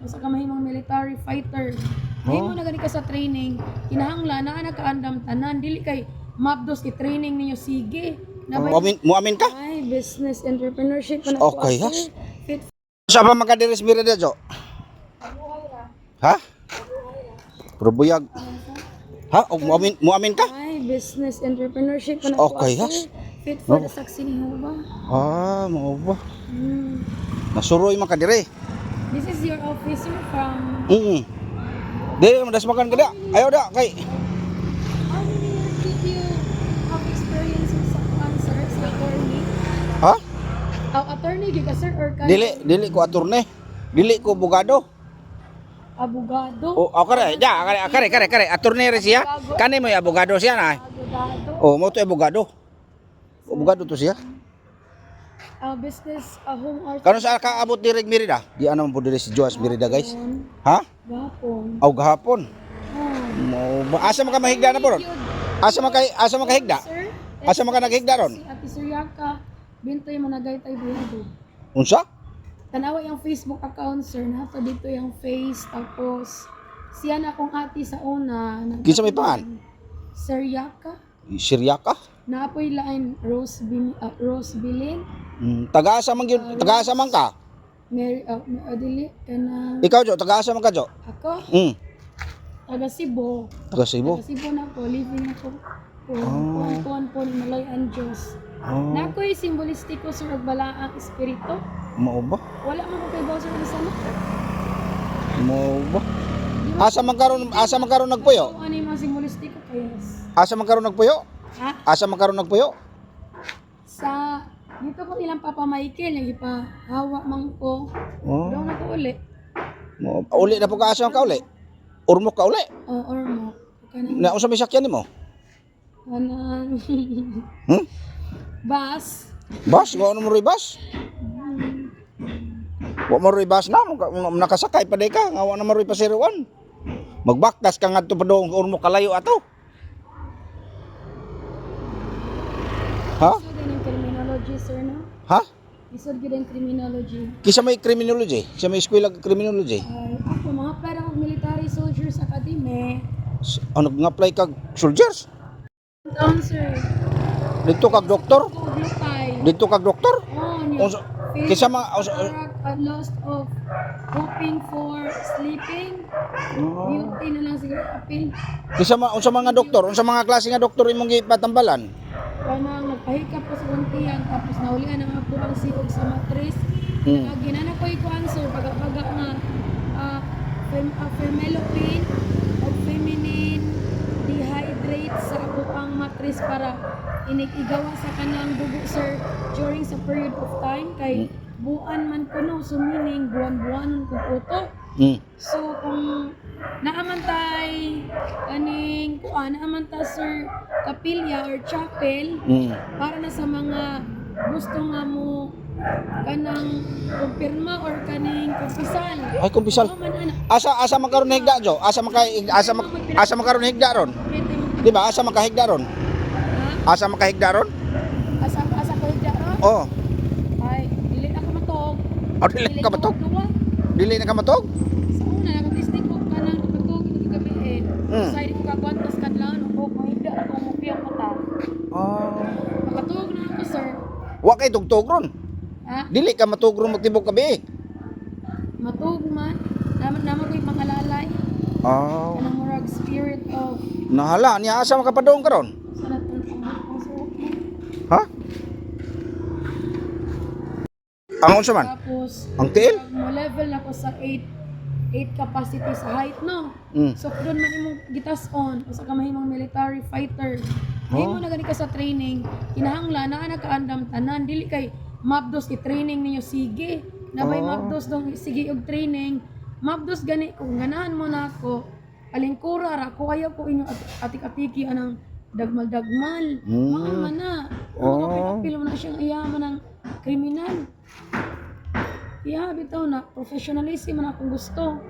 usa ka mahimong military fighter. Mahimo na gani ka sa training, kinahanglan naa nakaandam tanan dili kay mabdos kay training ninyo sige. Muamin ka? Ay, business entrepreneurship pa na Okay, ko, yes. Fit Sa pa makadiris mira Jo? Ha? Probuyag. Ha? Muamin ka? ay, business entrepreneurship pa na Okay, ko, yes. Fit for the success ni ba? Mao ba? Hmm. Nasuroy makadiri. This is your officer from Di madas makan kada. Ayo da kay. how many years did you have experience sa cancer sa attorney? Ha? Attorney di ka sir or ka Dili ko attorney. Dili ko abogado. abogado? Oh, kare. Ja, kare. Attorney re siya. Kani mo abogado siya na. Abogado. Oh, mo to abogado. Abogado to siya. Business home art. Kano sa ka abot diri Merida? Di ano mo diri si Joas Merida guys. Ha? Gapon. Aw gahapon. Oh. Mo asa man ka mahigda na po ron? Asa man ka higda? Sir, Asa man ka naghigda ron? si Ate Suryaka, bintoy mo nagaytay buhado. Unsa? Tanawa yung Facebook account sir, nato dito yung face, tapos siya na akong ate sa una. Kinsa may pangan? Suryaka. Sirya ka? Naapoy line Rose Bilin. Taga-asa man gyud, taga-asa man ka? Mary Adili kana Ikaw Jo, taga-asa man ka Jo? ako taga Cebu. Taga Cebu. Taga Cebu na ko, living ako. Kuan po ni Malayan Diyos. Oh, Nakoy simbolistiko sa nagbalaang espiritu. mao ba? Wala man ko kay Bowser ni sana. Mao ba? Asa man karon nagpuyo? Ano yung mga simbolistiko kayas? Asa man karon nagpuyo? Ha? Asa man karon nagpuyo? Sa dito ko nilang Papa Michael, yung ipahawa man ko. Oh. Doon na ko uli. Uli na po ka asa ka uli. Urmok ka uli. Or mo. Na unsa may sakyan nimo? Kanan. Bas. Bas, wa mo ri bas. Wa mo ri bas na nakasakay pa day ka, nga wa na mo ri pasiruan. Magbaktas ka ngadto pa dong urmok kalayo ato. Ha? Isod din yung criminology, sir, no? Ha? Isod din yung criminology. Kisa may criminology, kisa may eskwela criminology. Ay, ako, mga pera kong military soldiers academy. Ano nga-apply kag soldiers? Down, sir. Dito kag doktor? Glutay. Dito kag doktor? Oh, Unsa kisa mga lost of hoping for sleeping. Beauty na lang siguro apil. kisa unsa mga doktor? Unsa mga klase nga doktor imong gipatambalan? Kanang nagpahikap ko sa untian tapos naulian ang ako ang siog sa matris. Ginana ko iko answer pagkabaga nga femellopin o feminine dehydrate sa ako ang matris para inigigawa sa kanang dugo sir during sa period of time kay buan man kuno so meaning buwan-buwanon kung uto. So kung naamantay aning naamanta sir kapilya or chapel para na sa mga gusto nga mo kanang kumpirma or kaning kumpisal. Ay kumpisal. Asa man karon higda Jo? Asa man karon higda ron? Di ba? Asa man kahigda ron? Asa man kahigda ron? Asa ko higda ron? Oh. Ay, dili na ko matog. Dili ka matog? Dili na ka matog? Sa una, nakatistik ko ka nang matog ito gabi Sa hindi ko kakwantas kadlaw, ko higda ako mo piyang mata. Makatug na ako, sir. Wa kay tugtog ron. Ha? Dili ka matug ron magtibok kabi. Matug man. Naman ko yung mga lalay. Kanang murag spirit of Nahala niya asa man kapadong karon? sana itong suot mo. Ha? Ang unsa man? Tapos, Ang tiil? mo level na ko sa 8 capacity sa height, no? So, doon man imong gitas on, usa ka mahimong military fighter. Mahimo na gani ka sa training, kinahanglan naa nakaandam tanan, dili kay mabdos kay training ninyo sige. Nabay mabdos dong sige og training. Mabdos gani kung ganahan mo na ako, alingkura ra ko ayaw ko inyo atik-atiki anang dagmal-dagmal. Maan na. Kapil-apil mo na siyang iyaman ng kriminal. Bitaw na professionalism man akong gusto.